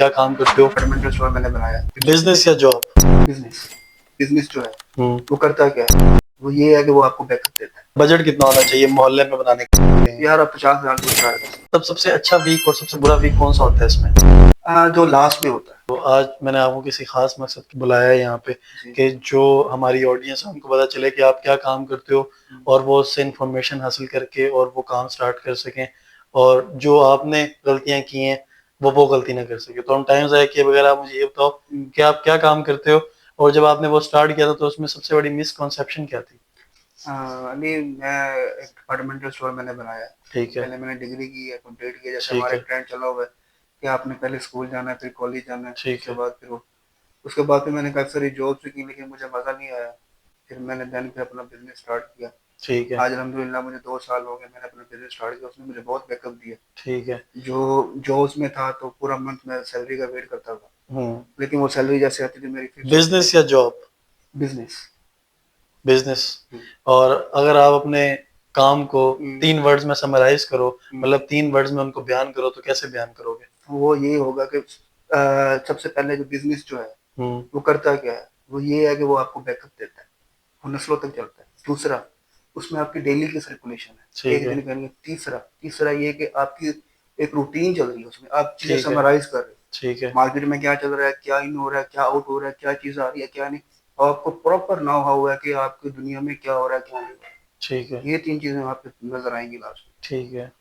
क्या काम करते हो? डिपार्टमेंटल स्टोर मैंने बनाया। बिजनेस या जॉब? बिजनेस बिजनेस जो है हम्म। वो करता क्या है, वो ये है कि वो आपको बैकअप देता है। बजट कितना होना चाहिए मोहल्ले में बनाने के लिए? यार आप 50,000 से स्टार्ट कर सकते तब सबसे अच्छा वीक और सबसे बुरा वीक कौन सा होता है इसमें? जो लास्ट में होता है। तो आज मैंने आपको किसी खास मकसद के बुलाया है यहाँ पे जी। कि जो हमारी ऑडियंस है उनको पता चले कि आप क्या काम करते हो और वो उससे इंफॉर्मेशन हासिल करके और वो काम स्टार्ट कर सकें और जो आपने गलतियां की हैं वो गलती ना कर सके। तो हम टाइम ज़ाया किए बगैर आप मुझे ये बताओ कि आप क्या काम करते हो और जब आपने वो स्टार्ट किया था तो उसमें सबसे बड़ी मिसकॉन्सेप्शन क्या थी? अली मैं एक डिपार्टमेंटल स्टोर मैंने बनाया। ठीक है। पहले मैंने डिग्री की है, कंप्लीट की है। जैसे ठीक हमारा है। एक ट्रेंड चला हुआ है कि आपने पहले स्कूल जाना है, फिर कॉलेज जाना है, ठीक है। उसके बाद फिर मैंने काफ़ी सारी जॉब्स भी की, लेकिन मुझे मज़ा नहीं आया। फिर मैंने फिर अपना बिजनेस स्टार्ट किया। ठीक है। आज अल्हम्दुलिल्लाह मुझे 2 साल हो गए, मैंने अपना बिजनेस स्टार्ट किया, उसने मुझे बहुत बैकअप दिया। ठीक है। जो जो उसमें था तो पूरा मंथ मैं सैलरी का वेट करता था, हम्म। लेकिन वो सैलरी जैसे आती थी मेरी फिक्स होती बिजनेस या जॉब? थी। बिजनेस। बिजनेस। और अगर आप अपने काम को हम्म। 3 वर्ड्स में समराइज करो, हम्म। मतलब 3 वर्ड्स में उनको बयान करो तो कैसे बयान करोगे? वो ये होगा कि सबसे पहले जो बिजनेस जो है हम्म। वो करता क्या है, वो ये है कि वो आपको बैकअप देता है, वो नस्लों तक चलता है। दूसरा, उसमें आपकी डेली की सर्कुलेशन है, ठीक एक है। दिन करेंगे। तीसरा तीसरा ये कि आपकी एक रूटीन चल रही है, उसमें आप चीजें ठीक है। समराइज कर रहे हो। ठीक है। मार्केट में क्या चल रहा है, क्या इन हो रहा है, क्या आउट हो रहा है, क्या चीज आ रही है, क्या नहीं। और आपको प्रॉपर नाउ हाउ है कि आपकी दुनिया में क्या हो रहा है, क्या नहीं हो रहा ठीक है। है। ये 3 चीजें आपको नजर आएंगी लास्ट में। ठीक है।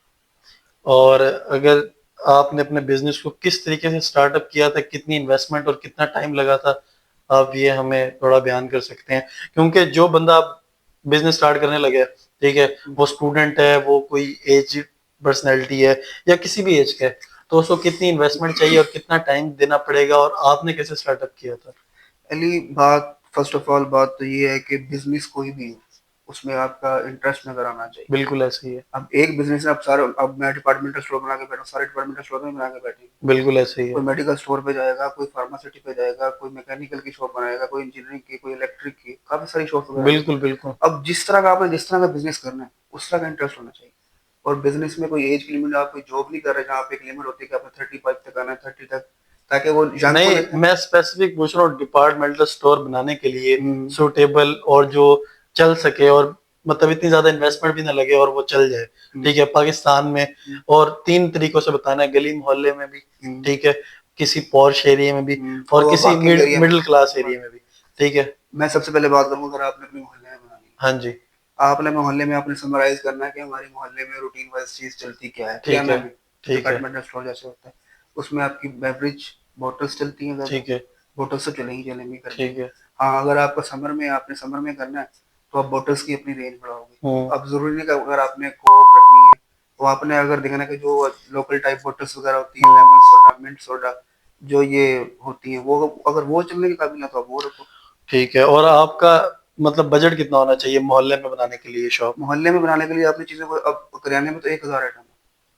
और अगर आपने अपने बिजनेस को किस तरीके से स्टार्टअप किया था, कितनी इन्वेस्टमेंट और कितना टाइम लगा था, आप ये हमें थोड़ा बयान कर सकते हैं? क्योंकि जो बंदा बिजनेस स्टार्ट करने लगे, ठीक है, वो स्टूडेंट है, वो कोई एज पर्सनैलिटी है या किसी भी एज का है, तो उसको कितनी इन्वेस्टमेंट चाहिए और कितना टाइम देना पड़ेगा और आपने कैसे स्टार्टअप किया था? पहली बात, फर्स्ट ऑफ ऑल बात तो ये है कि बिजनेस कोई भी हो, उसमें आपका इंटरेस्ट नजर आना चाहिए। बिल्कुल ऐसे ही है। अब एक बिजनेस है, अब सारे, अब मैं डिपार्टमेंटल स्टोर बना के बैठा हूँ, सारे डिपार्टमेंटल स्टोर में बना के बैठे हैं। बिल्कुल ऐसे ही है। कोई मेडिकल स्टोर पे जाएगा, कोई फार्मासिटी पे जाएगा, कोई मैकेनिकल की शॉप बनाएगा, कोई इंजीनियरिंग की, कोई इलेक्ट्रिक की, काफी सारी शॉप वगैरह लगी। बिल्कुल बिल्कुल। अब जिस तरह का आपने जिस तरह का बिजनेस करना है, उस तरह का इंटरेस्ट होना चाहिए। और बिजनेस में कोई एज की लिमिट, आप कोई जॉब नहीं कर रहे जहाँ पे एक लिमिट होती है कि आपने 35 तक आना है, 30 तक, ताकि वो यंग को नहीं, देखें। मैं स्पेसिफिक पूछ रहा हूँ डिपार्टमेंटल स्टोर बनाने के लिए हम्म। सुटेबल और जो चल सके और मतलब इतनी ज्यादा इन्वेस्टमेंट भी ना लगे और वो चल जाए, ठीक है, पाकिस्तान में। और 3 तरीकों से बताना है, गली मोहल्ले में भी, ठीक है, किसी पॉश एरिया में भी और और किसी वर्किंग एरिया में। मिडिल क्लास एरिया में भी, ठीक है। मैं सबसे पहले बात करूँ, अगर आपने अपने मोहल्ले में बनानी है, हाँ जी। आपने मोहल्ले में आपने समराइज करना है कि हमारे मोहल्ले में रूटीन वाइज चीज चलती क्या है। ठीक किराना है। भी ठीक है। डिपार्टमेंटल स्टोर जैसे होता है, उसमें आपकी बेवरेज बॉटल्स चलती हैं ज़्यादा। ठीक है। बॉटल्स तो चलेंगी चलेंगी गर्मी ठीक में। है। हाँ, अगर आपका समर में, आपने समर में करना है तो आप बॉटल्स की अपनी रेंज बढ़ाओगे। हम्म। अब जरूरी नहीं कि अगर आपने कोक रखनी है तो आपने अगर देखना कि जो लोकल टाइप बॉटल्स वगैरह होती हैं, लेमन सोडा, मिंट सोडा, जो ये होती हैं, वो अगर वो चलने के काबिल है तो आप वो रखो। ठीक है। और आपका मतलब बजट कितना होना चाहिए मोहल्ले में बनाने के लिए शॉप? मोहल्ले में बनाने के लिए आपने चीज़ों को, अब करियाने में तो 1,000 आइटम है,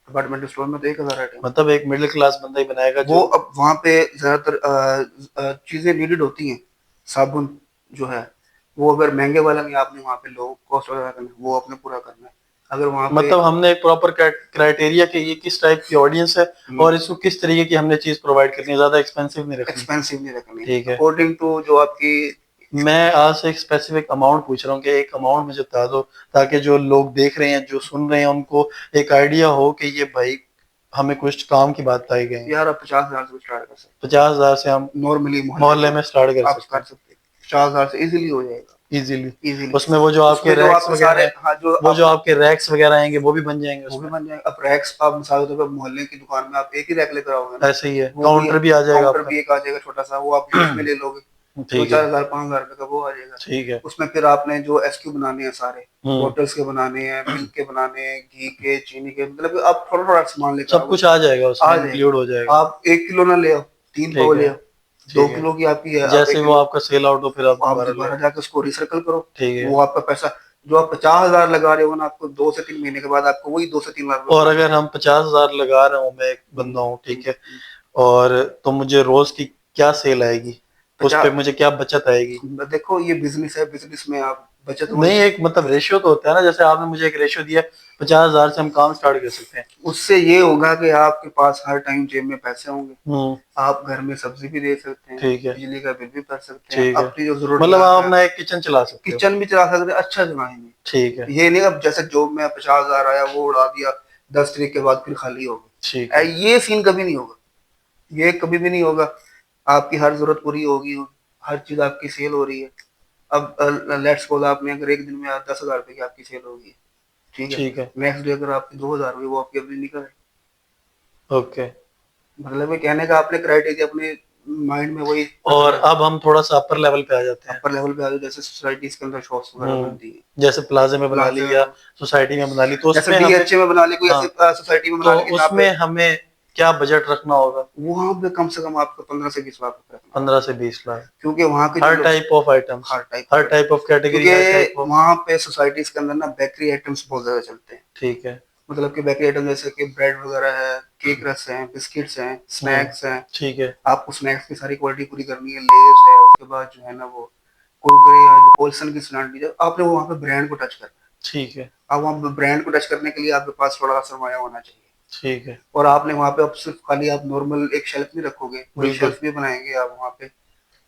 डिपार्टमेंटल स्टोर में तो 1,000 आइटम। मतलब एक मिडिल क्लास बंदा ही बनाएगा वो जो। अब वहाँ पे ज़्यादातर चीज़ें नीडेड होती हैं। साबुन जो है, वो अगर महंगे वाला नहीं, आपने वहाँ पे लो कॉस्ट वगैरह करना है, वो आपने पूरा करना है। अगर वहाँ पे मतलब हमने एक प्रॉपर क्राइटेरिया कि ये किस टाइप की ऑडियंस है और इसको किस तरीके की हमने चीज प्रोवाइड करनी है, ज्यादा एक्सपेंसिव नहीं रखनी। एक्सपेंसिव नहीं रखनी है, ठीक है। अकॉर्डिंग टू जो आपकी। मैं आज से एक स्पेसिफिक अमाउंट पूछ रहा हूँ कि एक अमाउंट मुझे बता दो ताकि जो लोग देख रहे हैं, जो सुन रहे हैं, उनको एक आइडिया हो कि ये भाई हमें कुछ काम की बात बताई गई है। यार आप 50,000 से स्टार्ट कर सकते 50,000 से हम हैं, नॉर्मली मोहल्ले मोहल्ले में में स्टार्ट कर आप सकते कर हैं? सकते हैं। 50,000 से इजीली हो जाएगा। इजीली? इजीली। उसमें वो जो आपके उसमें जो रैक्स आपके वगैरह सारे, हैं, हाँ, जो वो जो आपके आपके रैक्स वगैरह आएंगे वो भी बन जाएंगे वो भी उसमें? बन जाएगा। अब रैक्स आप मिसाल के तौर पर मोहल्ले की दुकान में आप एक ही रैक लेकर आओगे ना, ऐसे ही है, वो भी काउंटर भी आ जाएगा काउंटर आपका। भी एक आ जाएगा छोटा सा, वो आप यूज में ले लोगे। दो ठीक है। चार हजार 5,000 रुपए का वो आ जाएगा। ठीक है। उसमें फिर आपने जो एसक्यू बनाने हैं सारे, हम्म। बॉटल्स के बनाने हैं, मिल्क के बनाने हैं, घी के, चीनी के, मतलब कि आप थोड़ा थोड़ा सामान लेकर सब आओगे, कुछ आ जाएगा आ उसमें, इंक्लूड हो जाएगा। जाएगा। आप 1 किलो ना ले आओ, 3 पाव ठीक ले है। आओ। दो ठीक है। किलो की आपकी है, आप जैसे एक वो किलो आपका सेल आउट हो फिर आप आप दोबारा ले दोबारा आओ। जाकर उसको रिसर्कल करो। ठीक है। वो आपका पैसा, जो आप 50,000 लगा रहे हो ना, आपको 2 से 3 महीने के बाद आपको वही 2 से 3 लाख रुपए और मुनाफा अगर होगा। हम 50,000 लगा रहा हूँ, मैं एक बंदा हूँ, ठीक है, और तो मुझे रोज की क्या सेल आएगी, उस पे 50, मुझे क्या बचत आएगी? देखो ये बिजनेस है, बिजनेस में आप बचत नहीं, होनी। एक मतलब रेशियो तो होता है ना, जैसे आपने मुझे एक रेशियो दिया 50,000 से हम काम स्टार्ट कर सकते हैं। उससे ये होगा कि आपके पास हर टाइम जेब में पैसे होंगे, हम्म। आप घर में सब्जी भी दे सकते हैं, ठीक है। बिजली का बिल भी भर सकते हैं, ठीक है, अपनी जो मतलब जरूरियात आप है, अपना एक किचन चला सकते हो। किचन भी चला सकते हैं, अच्छा चलाएंगे। ठीक है। ये नहीं अब जैसे जॉब में 50,000 आया वो उड़ा दिया, 10 तारीख के बाद फिर खाली हो ठीक गए, है। ये सीन कभी नहीं होगा, ये कभी भी नहीं होगा। आपकी हर जरूरत पूरी होगी, हर चीज आपकी सेल हो रही है। अब लेट्स सपोज आपने अगर एक दिन में 10,000 रुपए की आपकी सेल होगी, ठीक है, ठीक है। नेक्स्ट डे अगर आपकी 2,000 हुई, वो आपकी अपनी निकल है। ओके। मतलब ये कहने का आपने क्राइटेरिया अपने माइंड में वही और रखना है। अब हम थोड़ा सा अपर लेवल पे आ जाते हैं। अपर लेवल पे आ जाओ, जैसे सोसाइटीज के अंदर शॉप्स वगैरह बनती है, जैसे प्लाजा में बना ली प्लाजा, या सोसाइटी में बना ली, तो जैसे उसमें हमें, डीएचए में बना ली, कोई हाँ, ऐसी सोसाइटी में बना तो ली कि जहाँ पे उसमें हमें क्या बजट रखना होगा? वहां पे कम से कम आपको 15 से 20 लाख रुपए रखना होगा। 15 से 20 लाख? क्योंकि वहां के जो हर लोग, type of items, her type her of, type of category, her type क्योंकि ऑफ। वहां पे सोसाइटीज के अंदर ना बेकरी आइटम्स बहुत ज्यादा चलते हैं। ठीक है। मतलब कि बेकरी आइटम जैसे कि ब्रेड वगैरह है, केक रस है, बिस्किट्स हैं, स्नैक्स हैं। ठीक है। आपको स्नैक्स की सारी क्वालिटी पूरी करनी है, लेस है, उसके बाद जो है ना वो कुरकुरे या जो होलसेल की स्नैक दी, आपने वहाँ पे ब्रांड को टच करना है। ठीक है। अब वहाँ ब्रांड को टच करने के लिए आपके पास थोड़ा सा सरमाया होना चाहिए। ठीक है। और आपने वहाँ पे अब सिर्फ खाली आप नॉर्मल एक शेल्फ नहीं रखोगे, पूरी बिल्कुल। शेल्फ भी बनाएंगे आप वहाँ पे,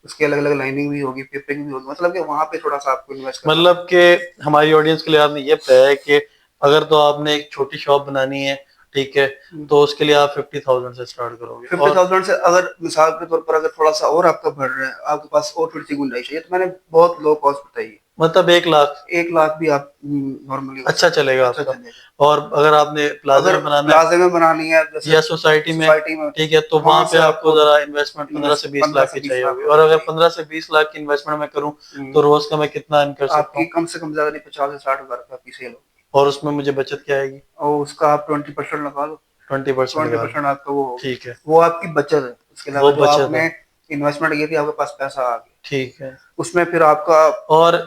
उसकी अलग अलग लाइनिंग भी होगी, पेपरिंग भी होगी, मतलब कि वहाँ पे थोड़ा सा आपको इन्वेस्ट करना होगा। मतलब कि हमारी ऑडियंस के लिए आपने ये बताया है कि अगर तो आपने एक छोटी शॉप बनानी है, ठीक है, तो उसके लिए आप 50,000 से स्टार्ट करोगे। फिफ्टी और थाउजेंड से अगर मिसाल के तौर पर अगर थोड़ा सा और आपका बढ़ रहा है, आपके पास और थोड़ी सी गुंजाइश है, ये तो मैंने बहुत लो कॉस्ट बताई है, मतलब 1 लाख 1 लाख भी आप नॉर्मली हो अच्छा सकता है, चलेगा अच्छा आपका। चलेगा। और अगर आपने प्लाजा अगर में बनाना है प्लाजे में बनानी है जैसे या सोसाइटी में, सोसाइटी में, ठीक है, तो वहां वहां पे से आपको आपको जरा इन्वेस्टमेंट 15 से 20 लाख पंद्रह की से बीस चाहिए लाख होगी। और रुपए अगर चाहिए। 15 से 20 लाख की इन्वेस्टमेंट मैं करूं, हम्म, तो रोज का मैं कितना अर्न कर सकता आपकी हूँ? कम से कम ज्यादा नहीं 50 से 60 हजार रुपये आपकी सेल होगी, और उसमें मुझे बचत क्या आएगी? और उसका आप 20% लगा लो। 20% ट्वेंटी लगा लूं? परसेंट आपका वो होगा, ठीक है। वो आपकी बचत है। उसके अलावा वो जो बचत है। आपने इन्वेस्टमेंट की थी, आपके पास पैसा आ गया, ठीक है। उसमें फिर आपका और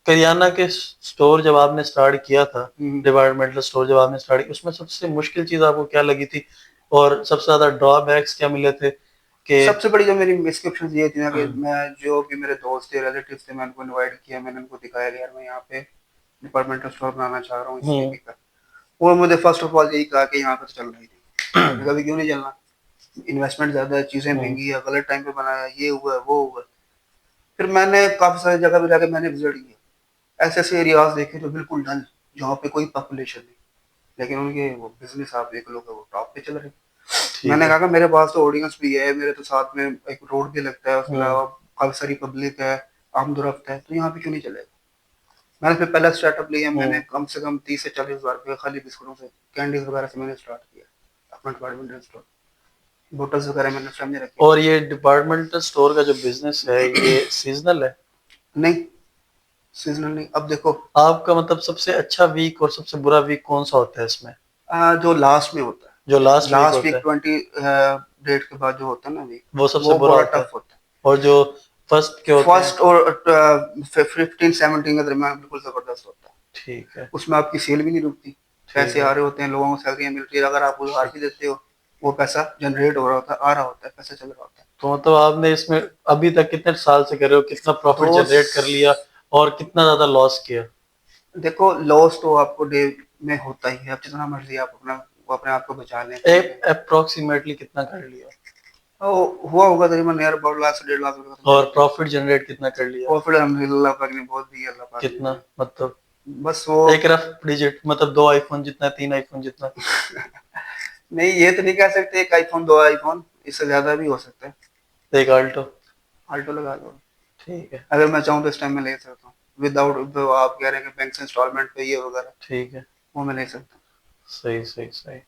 करियाना के स्टोर जब आपने स्टार्ट किया था, हम्म, डिपार्टमेंटल स्टोर जब आपने स्टार्ट किया, उसमें सबसे मुश्किल चीज आपको क्या लगी थी? और सबसे ज्यादा ड्रॉबैक्स क्या मिले थे कि? सबसे बड़ी जो मेरी मिसकंसेप्शन ये थी ना कि मैं जो भी मेरे दोस्त थे, रिलेटिव थे, मैं उनको इनवाइट किया, मैंने उनको दिखाया कि यार मैं यहाँ पे डिपार्टमेंटल स्टोर बनाना चाह रहा हूँ इस हम्म। तरीके का। और मुझे फर्स्ट ऑफ ऑल यही कहा कि यहाँ पे तो चलना ही नहीं। मैंने कहा, "अभी क्यों नहीं चलना, इन्वेस्टमेंट ज्यादा है, चीजें हम्म। महंगी है, गलत टाइम पे बनाया, ये हुआ वो हुआ"। फिर मैंने काफी सारी जगह पे जाके मैंने विजिट किया, ऐसे ऐसे एरियाज देखे जो बिल्कुल डल, जहाँ पे कोई पॉपुलेशन नहीं, लेकिन उनके वो बिजनेस आप देख लो कि वो टॉप पे चल रहे। ठीक मैंने है। कहा कि मेरे पास तो ऑडियंस भी है, मेरे तो साथ में एक रोड भी लगता है, उसके हम्म। अलावा काफी सारी पब्लिक है, आमदोरफ्त है, तो यहाँ पे क्यों नहीं चलेगा। मैंने फिर पहला स्टार्टअप लिया, मैंने हम्म। कम से कम 30 से 40 हजार रुपये खाली बिस्कुटों से, कैंडीज वगैरह से मैंने स्टार्ट किया अपना डिपार्टमेंटल स्टोर। बोटल्स वगैरह मैंने सामने रखे। और ये डिपार्टमेंटल स्टोर का जो बिजनेस है, ये सीजनल है? नहीं, सीजनल नहीं। अब देखो, आपका मतलब सबसे अच्छा वीक और सबसे बुरा वीक कौन सा होता है इसमें? जो लास्ट में होता जो है, लास्ट वीक लास्ट होता वीक है 20 डेट के बाद जो होता है ना वीक, वो सबसे वो बुरा बड़ा होता है? टफ होता है। और जो फर्स्ट के होते हैं? फर्स्ट और 15-17 के दरमियान बिल्कुल जबरदस्त होता है। ठीक है। उसमें आपकी सेल भी नहीं रुकती, ठीक पैसे है। आ रहे होते हैं, लोगों को सैलरियाँ मिल रही है, अगर आप उधार भी देते हो वो पैसा जनरेट हो रहा होता है, आ रहा होता है, पैसा चल रहा होता है। तो मतलब आपने इसमें अभी तक कितने साल से कर रहे हो, कितना प्रॉफिट तो जनरेट कर लिया और कितना ज्यादा लॉस किया? देखो, लॉस तो आपको डे में होता ही है, अब जितना मर्जी आप अपना वो अपने आप को बचा लें कहीं पे। अप्रोक्सीमेटली कितना कर लिया? हुआ होगा तकरीबन नियर अबाउट लाख से 1.5 लाख रुपए का और जनरेट किया। प्रॉफिट जनरेट कितना कर लिया? प्रॉफिट अल्हम्दुलिल्लाह पाक ने बहुत दिया, अल्लाह पाक ने कितना मुझे। मतलब? बस वो एक रफ डिजिट, मतलब 2 आईफोन जितना, 3 आईफोन जितना? नहीं, ये तो नहीं कह सकते एक आईफोन, 2 आईफोन, इससे ज्यादा भी हो सकता है। एक आल्टो? आल्टो लगा लो। ठीक है। अगर मैं चाहूँ तो इस टाइम में ले सकता हूँ, विदाउट आप कह रहे हैं कि बैंक से इंस्टॉलमेंट पे ये वगैरह, ठीक है। वो मैं ले सकता हूँ। सही सही सही।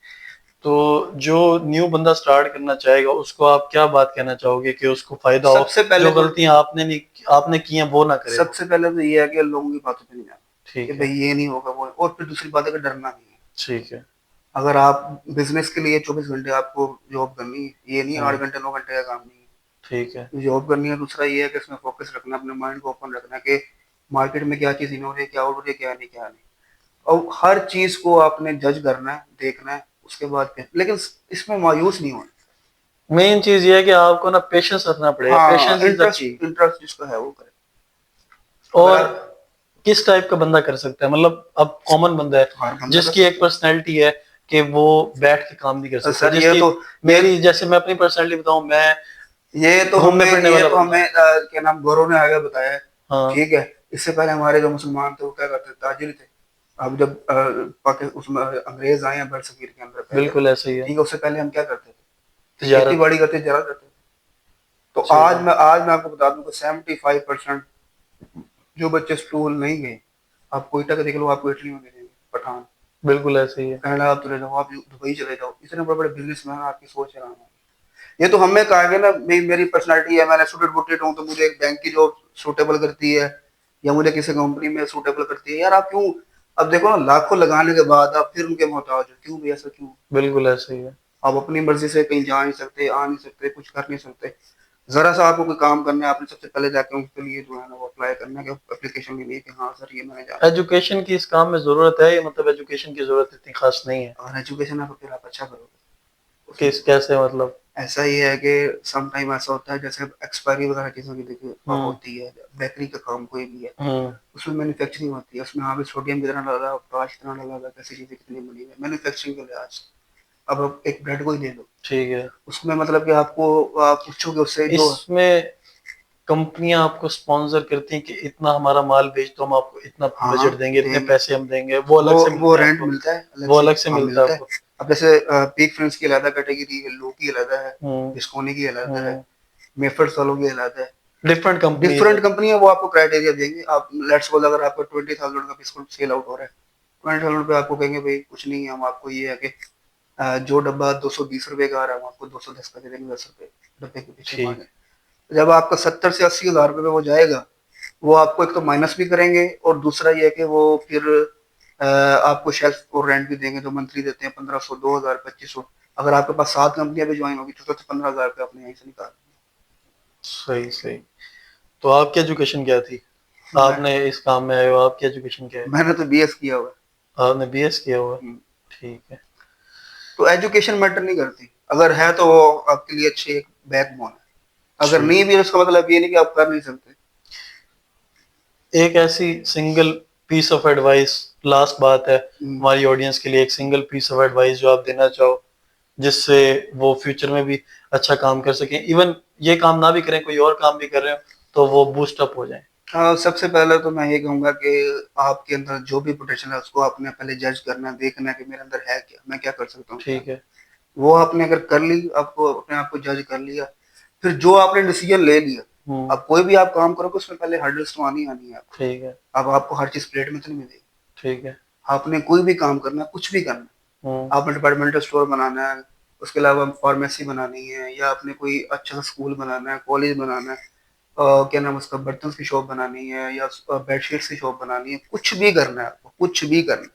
तो जो न्यू बंदा स्टार्ट करना चाहेगा उसको आप क्या बात कहना चाहोगे कि उसको फायदा हो? सबसे पहले जो तो गलतियां आपने नहीं, आपने की हैं वो ना करे वो। सबसे पहले तो ये है कि लोगों की बातों पे नहीं जाना, कि ठीक भाई है। ये नहीं होगा वो, और फिर दूसरी बात है कि डरना नहीं है। ठीक है। अगर आप बिजनेस के लिए 24 घंटे आपको जॉब करनी है, ये नहीं 8 घंटे 9 घंटे का काम नहीं ठीक है। है, जॉब करनी है। दूसरा ये है कि इसमें फोकस रखना, अपने माइंड को ओपन रखना कि मार्केट में क्या चीज इन हो रही है, क्या हो रही है, क्या नहीं क्या नहीं, और हर चीज को आपने जज करना है, देखना है, उसके बाद फिर लेकिन इसमें मायूस नहीं होना। मेन चीज ये है कि आपको ना पेशेंस रखना पड़ेगा, हाँ, patience is the key. Interest interest जिसका है वो करे। अगर और आप किस टाइप का बंदा कर सकता है, मतलब अब कॉमन बंदा है हर बंदा कर जिसकी एक सकता पर्सनैलिटी है कि वो बैठ के काम नहीं कर है। सकता, सर जिसकी ये मेरी, जैसे मैं अपनी पर्सनैलिटी बताऊं, मैं घूमने फिरने ये वाला तो बंदा हमें हूँ। क्या नाम गौरव ने आगे बताया है। हाँ ठीक है। इससे पहले हमारे जो मुसलमान थे वो क्या करते थे, ताजिर थे। अब जब उसमें अंग्रेज आए हैं बरसगीर के अंदर पहले, बिल्कुल ऐसे ही है। ठीक है, उससे पहले हम क्या करते थे, खेती तिजारत। बाड़ी करते, जरा करते थे। तो सही बात। आज मैं आपको बता दूं कि 75% जो बच्चे स्कूल नहीं गए, आप कोयटा का देख लो, आपको इटली में मिलेंगे पठान। बिल्कुल ऐसे ही है। कनाडा आप चले जाओ, आप दुबई चले जाओ, इतने बड़े बड़े बिजनेसमैन आपकी सोच है। ये तो हमें कहा गया ना, मेरी पर्सनालिटी है, मैंने सूटेड बुटेड हूँ, तो मुझे एक बैंक की जॉब सूटेबल करती है, या मुझे किसी कंपनी में सूटेबल करती है। यार आप क्यों, अब देखो ना, लाखों लगाने के बाद आप फिर उनके मोहताज हो, क्यों भैया, ऐसा क्यों? बिल्कुल ऐसे ही है। आप अपनी मर्जी से कहीं जा नहीं सकते, आ नहीं सकते, कुछ कर नहीं सकते। जरा सा आपको कोई काम करना है, आपने सबसे पहले जाके उसके लिए जो है ना वो अप्लाई करना है, एप्लीकेशन के लिए कि हाँ सर ये मैंने जाना एजुकेशन की इस काम में जरूरत है, मतलब एजुकेशन की जरूरत इतनी खास नहीं है। है। और एजुकेशन है तो फिर आप अच्छा करोगे उसमें। किस कैसे मतलब? ऐसा ही है कि सम टाइम ऐसा होता है, जैसे एक्सपायरी वगैरह चीज़ों की देखिए हम्म। होती है, बेकरी का काम कोई भी है, हम्म। उसमें मैन्युफैक्चरिंग होती है, उसमें हाँ भी सोडियम कितना डाला है, पोटाश कितना डाला है, कैसी चीज़ें कितनी बनी है मैन्युफैक्चरिंग के लिहाज से। अब आप एक ब्रेड को ही ले लो, ठीक है। उसमें मतलब कि आपको आप पूछोगे उससे जो इसमें कंपनियां आपको स्पॉन्सर करती हैं कि इतना हमारा माल बेच दो, हम आपको इतना हाँ हाँ बजट देंगे, इतने देंगे, पैसे हम देंगे, वो अलग से वो मिलते हैं रेंट आपको? मिलता है अलग वो से, अलग से हाँ मिलता है मिलता है। आपको? अब जैसे पीक फ्रेंड्स की अलग कैटेगरी है, लो की अलग है, हम्म। बिस्कोनी की अलग है, हम्म। मेफर्स वालों की अलग है। डिफरेंट कंपनीज है। डिफरेंट कंपनी है, वो आपको क्राइटेरिया देंगे। आप लेट्स सपोज अगर आपको 20,000 का बिस्कुट सेल आउट हो रहा है, 20,000 पे आपको कहेंगे भाई कुछ नहीं है, हम आपको ये है कि जो डब्बा 220 रुपए का आ रहा है, हम आपको 210 का दे देंगे, 10 रुपए डब्बे के पीछे ठीक। मांगे। जब आपका 70 से 80 हजार रुपए पे वो जाएगा, वो आपको एक तो माइनस भी करेंगे, और दूसरा ये है कि वो फिर आपको शेल्फ और रेंट भी देंगे, जो मंथली देते हैं 1500, 2000, 2500। अगर आपके पास 7 कंपनियां भी ज्वाइन होगी तो 15,000 रुपये अपने यहीं से निकाल। सही सही। तो आपकी एजुकेशन क्या थी? मैं आपने इस काम में आए हो, आपकी एजुकेशन क्या है? मैंने तो बीएस किया हुआ आपने बीएस किया हुआ है? है। ठीक है। तो एजुकेशन मैटर नहीं करती, अगर है तो वो आपके लिए अच्छी एक बैकबोन है, अगर ठीक। नहीं भी है उसका मतलब ये नहीं कि आप कर नहीं सकते। एक ऐसी single piece of advice, last बात है हम्म। हमारी ऑडियंस के लिए, एक सिंगल पीस ऑफ एडवाइस जो आप देना चाहो, जिससे वो फ्यूचर में भी अच्छा काम कर सकें, इवन ये काम ना भी करें, कोई और काम भी कर रहे हो, तो वो बूस्ट अप हो जाए। सबसे पहले तो मैं ये कहूंगा कि आपके अंदर जो भी पोटेंशियल है उसको आपने पहले जज करना है, देखना है कि मेरे अंदर है क्या, मैं क्या कर सकता हूँ क्या ठीक नहीं। है। वो आपने अगर कर ली, आपको अपने आप को जज कर लिया, फिर जो आपने डिसीजन ले लिया, हम्म। अब कोई भी आप काम करोगे उसमें पहले हर्डल्स तो आनी आनी है आपको। ठीक है। अब आपको हर चीज प्लेट में तो नहीं मिलेगी। ठीक है। आपने कोई भी काम करना है, कुछ भी करना है, हम्म। आपने डिपार्टमेंटल स्टोर बनाना है, उसके अलावा फार्मेसी बनानी है, या आपने कोई अच्छा सा स्कूल बनाना है, कॉलेज बनाना है, क्या नाम उसका, बर्तन की शॉप बनानी है, या बेडशीट्स की शॉप बनानी है, कुछ भी करना है आपको, कुछ भी करना है,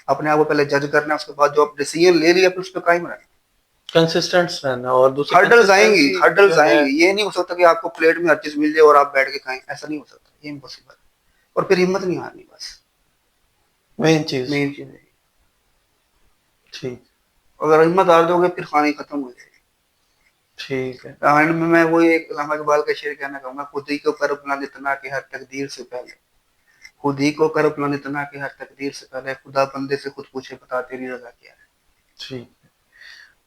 अपने आप को पहले जज करना है, उसके बाद जो आप डिसीजन ले लिया फिर उस पर कायम रहना। कंसिस्टेंट रहना, और दूसरी हर्डल्स आएंगी, कंसिस्टेंसी जो हर्डल्स है। आएंगी, ये नहीं हो सकता कि आपको प्लेट में हर चीज मिल जाए और आप बैठ के खाएं, ऐसा नहीं हो सकता, ये इम्पॉसिबल है। और फिर हिम्मत नहीं हारनी, बस मेन चीज। मेन चीज है। ठीक। अगर हिम्मत हार दोगे फिर कहानी खत्म हो जाएगी। ठीक है। एंड में मैं वही एक अल्लामा इकबाल का शेर कहना चाहूंगा, खुद ही को कर अपना इतना कि हर तकदीर से पहले, खुद ही को कर अपना इतना कि हर तकदीर से पहले, खुदा बंदे से खुद पूछे बता तेरी रजा क्या है। ठीक।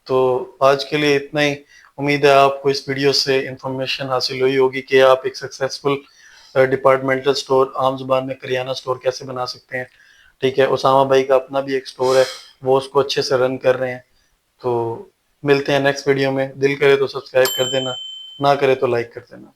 तो आज के लिए इतना ही। उम्मीद है आपको इस वीडियो से इंफॉर्मेशन हासिल हुई होगी कि आप एक सक्सेसफुल डिपार्टमेंटल स्टोर, आम जुबान में करियाना स्टोर, कैसे बना सकते हैं। ठीक है, उसामा भाई का अपना भी एक स्टोर है, वो उसको अच्छे से रन कर रहे हैं। तो मिलते हैं नेक्स्ट वीडियो में। दिल करे तो सब्सक्राइब कर देना, ना करे तो लाइक कर देना।